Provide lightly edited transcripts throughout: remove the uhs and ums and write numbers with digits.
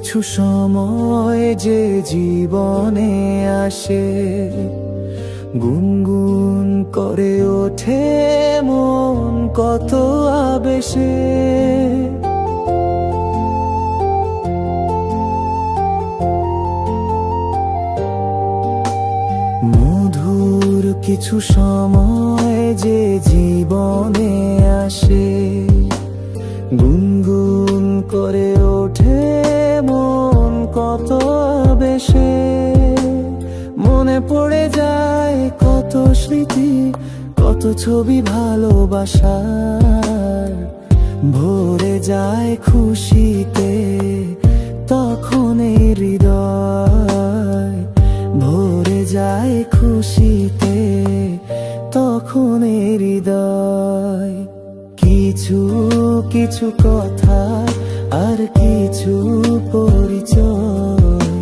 কিছু সময় যে জীবনে আসে, গুনগুন করে ওঠে মন কত আবেশে। মধুর কিছু সময় যে জীবনে আসে, গুনগুন করে ওঠে মন কত বেশে। মনে পড়ে যায় কত স্মৃতি, কত ছবি ভালোবাসার। ভরে যায় খুশিতে তখন এই হৃদয়, ভরে যায় খুশিতে তখন এই হৃদয়। কিছু কিছু কথা আর কিছু পরিচয়,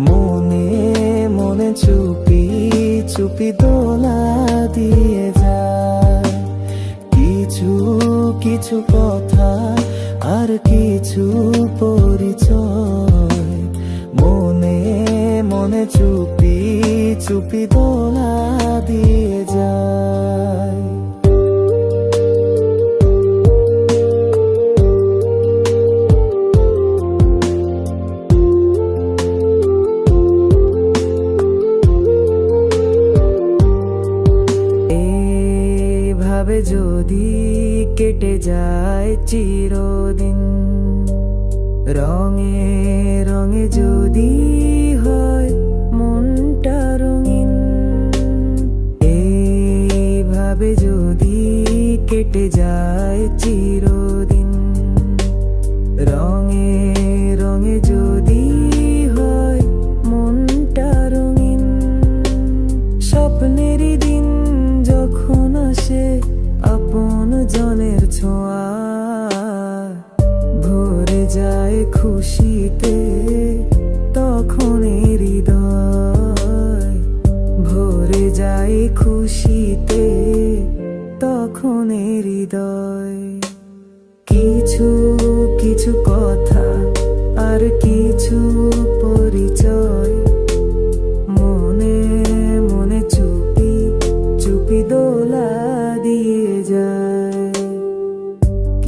মনে মনে চুপি চুপি দোলা দিয়ে যায়। কিছু কিছু কথা আর কিছু পরিচয়, মনে মনে চুপি চুপি দোলা দিয়ে যায়। ভাবে যদি কেটে যায় চিরদিন, রঙে রঙে যদি হয় মনটা রঙিন। এইভাবে যদি কেটে যায় চিরদিন, রঙে রঙে যদি হয় মনটা রঙিন। স্বপ্নেরই দিন যখন আসে আপন জনের ছোঁয়া, ভরে যায় খুশিতে তখন হৃদয়, ভরে যায় খুশিতে তখন হৃদয়। কিছু কিছু কথা আর কিছু পরিচয়, মনে মনে চুপি চুপি দোলা দিয়ে যায়।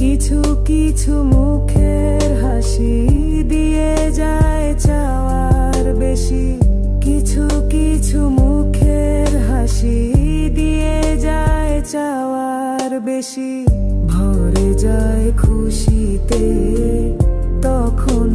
কিছু কিছু মুখের হাসি দিয়ে যায় চাওয়ার বেশি, কিছু কিছু মুখের হাসি দিয়ে যায় চাওয়ার বেশি। ভরে যায় খুশিতে তখন